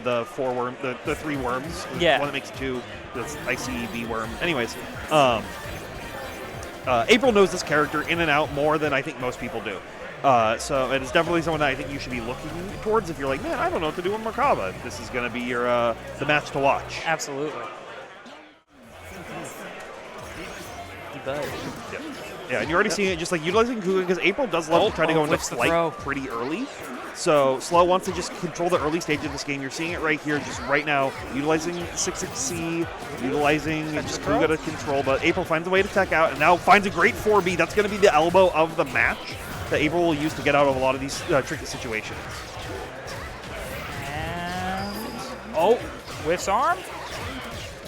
the the 3 worms. Yeah. One that makes 2. That's ICB worm. Anyways, April knows this character in and out more than I think most people do. So it is definitely someone that I think you should be looking towards if you're like, man, I don't know what to do in Merkava. This is going to be your the match to watch. Absolutely. Yeah, and you're already seeing it just like utilizing Kuga because April does love to try to go into flight pretty early. So Slow wants to just control the early stage of this game. You're seeing it right here, just right now, utilizing 6-6C, utilizing just Kuga to control, but April finds a way to tech out and now finds a great 4B. That's going to be the elbow of the match that April will use to get out of a lot of these tricky situations. And whiffs arm.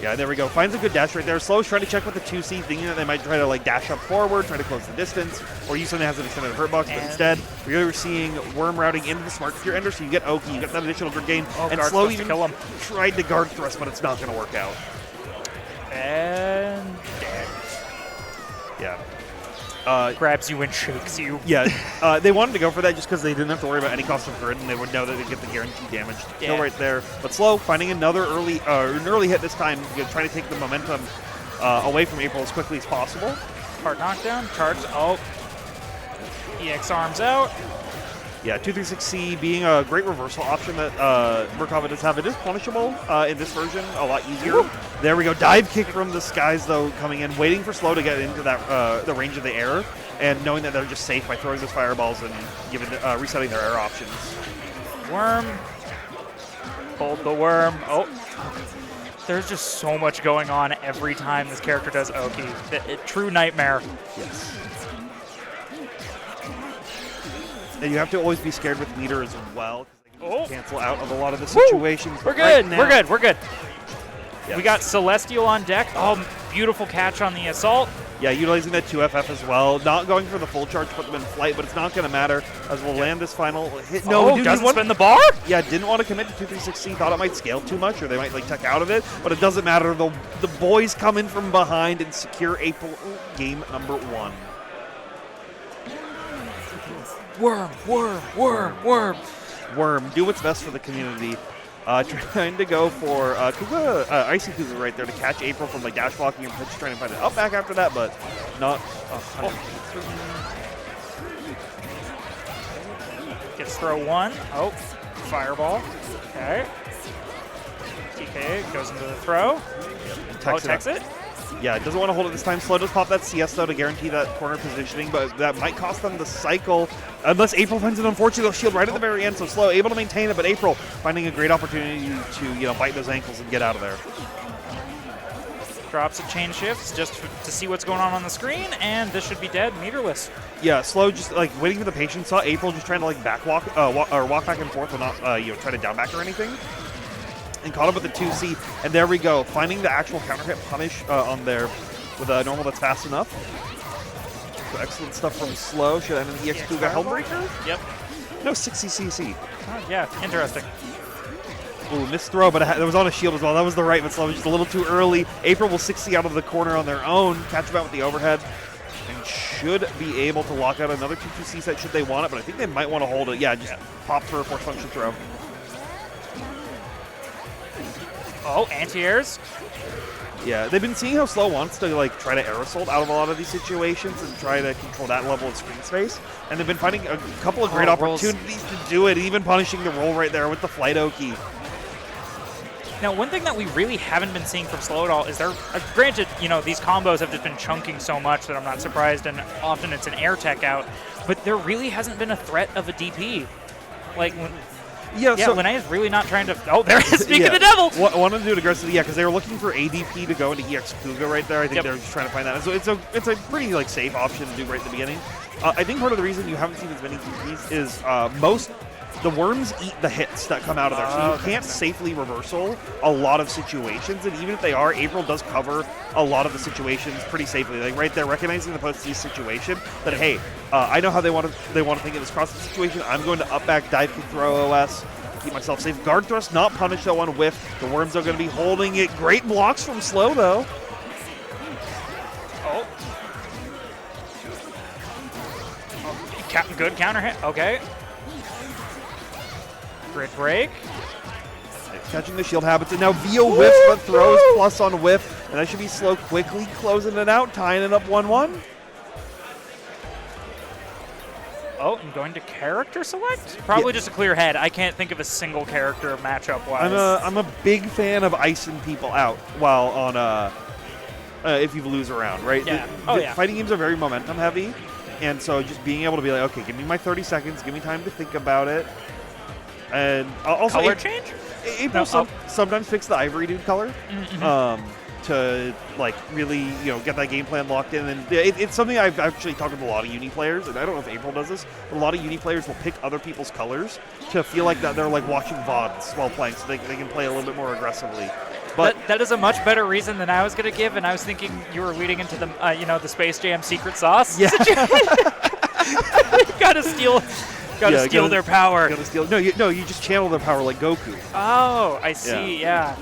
Yeah, there we go. Finds a good dash right there. Slow's trying to check with the 2C, thinking that they might try to like dash up forward, try to close the distance, or use something that has an extended hurt box, but instead, we're seeing Worm routing into the smart gear ender, so you get Oki, you get that additional grid gain, and Slow even tried to guard thrust, but it's not going to work out. And dead. Yeah. Grabs you and shakes you. Yeah, they wanted to go for that just because they didn't have to worry about any cost of grid, and they would know that they'd get the guaranteed damage to kill right there. But Slow finding another an early hit this time, trying to take the momentum away from April as quickly as possible. Hard knockdown, charge. EX arms out. Yeah, 236C being a great reversal option that Merkava does have. It is punishable in this version, a lot easier. Woo! There we go. Dive kick from the skies, though, coming in, waiting for Slow to get into that the range of the air, and knowing that they're just safe by throwing those fireballs and resetting their air options. Worm. Hold the worm. There's just so much going on every time this character does Oki. True nightmare. Yes. And you have to always be scared with meter as well, because they can cancel out of a lot of the situations. We're good. We're good. Yes. We got Celestial on deck. Beautiful catch on the assault. Yeah, utilizing that 2FF as well. Not going for the full charge, put them in flight, but it's not going to matter as we'll land this final hit. No, doesn't spin the bar? Yeah, didn't want to commit to 236C. Thought it might scale too much, or they might like tech out of it, but it doesn't matter. The boys come in from behind and secure April game number 1. Worm, do what's best for the community. Trying to go for Kuga, Icy Kuga right there to catch April from like dash blocking and just trying to find it up back after that, but not. Gets throw 1. Fireball. Okay. TK goes into the throw. Techs it. Yeah, it doesn't want to hold it this time. Slow does pop that CS, though, to guarantee that corner positioning, but that might cost them the cycle. Unless April finds an unfortunate shield right at the very end, so Slow able to maintain it, but April finding a great opportunity to bite those ankles and get out of there. Drops a chain shifts just to see what's going on the screen, and this should be dead, meterless. Yeah, Slow just like waiting for the patience. Saw April just trying to like walk back and forth and not try to down back or anything. And caught up with the 2C, and there we go. Finding the actual counter hit punish on there with a normal that's fast enough. So excellent stuff from Slow. Should end an EX Kuga Hellbreaker? Yep. No, 60cc. Yeah, interesting. Ooh, missed throw, but it was on a shield as well. That was the right, but Slow was just a little too early. April will 60 out of the corner on their own, catch him out with the overhead, and should be able to lock out another 2-2C set should they want it, but I think they might want to hold it. Yeah, just pop for a force function throw. Anti-airs. Yeah, they've been seeing how Slow wants to like try to air assault out of a lot of these situations and try to control that level of screen space. And they've been finding a couple of great opportunities to do it, even punishing the roll right there with the flight Oki. Now, one thing that we really haven't been seeing from Slow at all is granted, these combos have just been chunking so much that I'm not surprised, and often it's an air tech out, but there really hasn't been a threat of a DP. Like, so Linne is really not trying to. There it is. Speak of the devil. Wanted to do it aggressively, because they were looking for ADP to go into EX Kuga right there. I think they're just trying to find that. So it's a pretty like safe option to do right at the beginning. I think part of the reason you haven't seen as many DPs is the worms eat the hits that come out of there, so you can't safely reversal a lot of situations. And even if they are, April does cover a lot of the situations pretty safely. Like right there, recognizing the post-C situation that hey, I know how they want to think of this cross situation. I'm going to up back dive kick throw OS, keep myself safe. Guard thrust not punished that one whiff. The worms are going to be holding it. Great blocks from Slow though. Good counter hit. Okay. Grid break. catching the shield habits, and now Vio whiffs but throws plus on whiff, and that should be Slow quickly closing it out, tying it up 1-1. Oh, I'm going to character select? Probably just a clear head. I can't think of a single character matchup-wise. I'm a big fan of icing people out while on if you lose a round, right? Yeah. Fighting games are very momentum heavy, and so just being able to be like, okay, give me my 30 seconds, give me time to think about it, and also color change? April sometimes picks the Ivory Dude color. To like really get that game plan locked in, and it's something I've actually talked with a lot of Uni players, and I don't know if April does this, but a lot of Uni players will pick other people's colors to feel like that they're like watching VODs while playing, so they can play a little bit more aggressively. But that is a much better reason than I was going to give, and I was thinking you were leading into the the Space Jam secret sauce. Yeah. Gotta steal their power. Gotta steal. No, you just channel their power like Goku. Oh, I see. Yeah.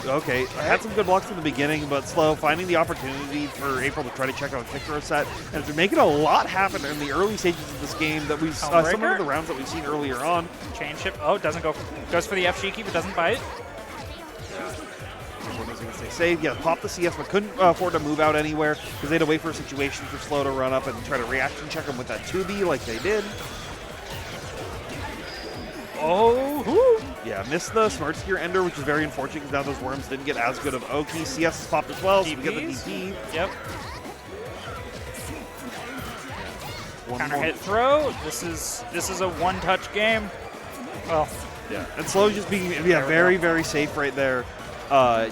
Okay, I had some good blocks in the beginning, but Slow finding the opportunity for April to try to check out a kick set, and they're making a lot happen in the early stages of this game that we've some of the rounds that we've seen earlier on. Chain ship. Oh, doesn't go. Goes for the F Shiki, but doesn't bite. Everyone was going to stay safe. Yeah, pop the CS, but couldn't afford to move out anywhere because they had to wait for a situation for Slow to run up and try to reaction check him with that 2B like they did. Oh, yeah, missed the Smart Spear Ender, which is very unfortunate because now those worms didn't get as good of Oki. CS is popped as well, so we get the DP. Yep. Counter hit throw. This is a one-touch game. Well, yeah, and Slow just being very, very safe right there.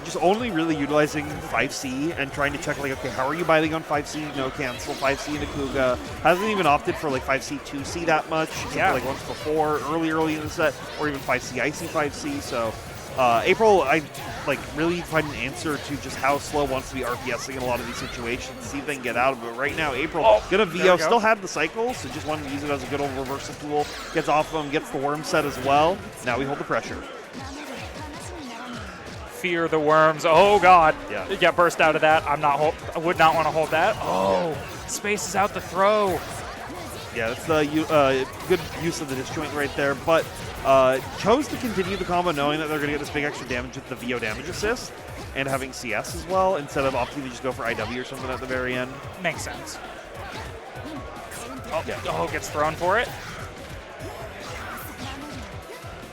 Just only really utilizing 5C and trying to check, like, okay, how are you biting on 5C? No cancel. 5C into Kuga. Hasn't even opted for, like, 5C 2C that much. Yeah. Like, once before, early in the set, or even 5C IC 5C. So, April, I, like, really find an answer to just how Slow wants to be RPSing in a lot of these situations, see if they can get out of it. Right now, April, gonna VO, still had the cycle, so just wanted to use it as a good old reversal tool. Gets off of him, gets the worm set as well. Now we hold the pressure. Fear the worms. Oh God! Yeah. Get burst out of that. I would not want to hold that. Oh, spaces out the throw. Yeah, that's the good use of the disjoint right there. But chose to continue the combo knowing that they're going to get this big extra damage with the VO damage assist and having CS as well instead of opting to just go for IW or something at the very end. Makes sense. Oh, yeah. Oh, gets thrown for it.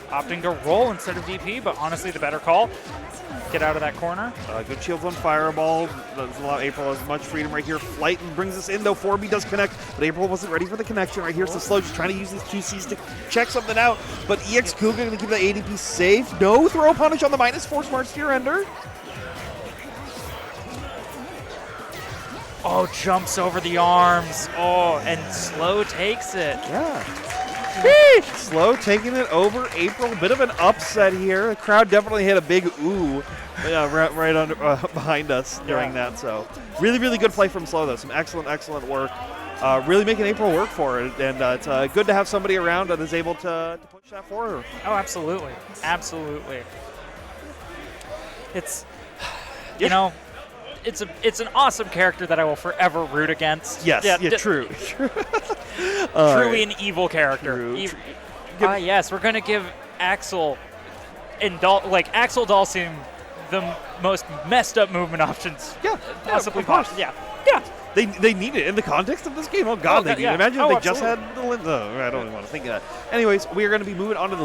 Opting to roll instead of DP, but honestly the better call. Get out of that corner. Good shields on Fireball. Doesn't allow April as much freedom right here. Flight brings us in, though 4B does connect, but April wasn't ready for the connection right here, so Slow just trying to use these 2Cs to check something out, but EX Kuga going to keep that ADP safe. No throw punish on the -4 Smart Spear Ender. Oh, jumps over the arms. Oh, and Slow takes it. Yeah. Slow taking it over April. A bit of an upset here. The crowd definitely hit a big ooh right under, behind us during that. So really, really good play from Slow, though. Some excellent, excellent work. Really making April work for it. And it's good to have somebody around that is able to push that for her. Oh, absolutely. Absolutely. It's, you know, it's an awesome character that I will forever root against. Yes, true. Truly an evil character. Yes, we're gonna give Axel and Axel Dalsim the most messed up movement options. Possibly possible. Yeah. They need it in the context of this game. Oh God, they need it. Imagine if they just had the Linne. I don't even want to think of that. Anyways, we are going to be moving on to the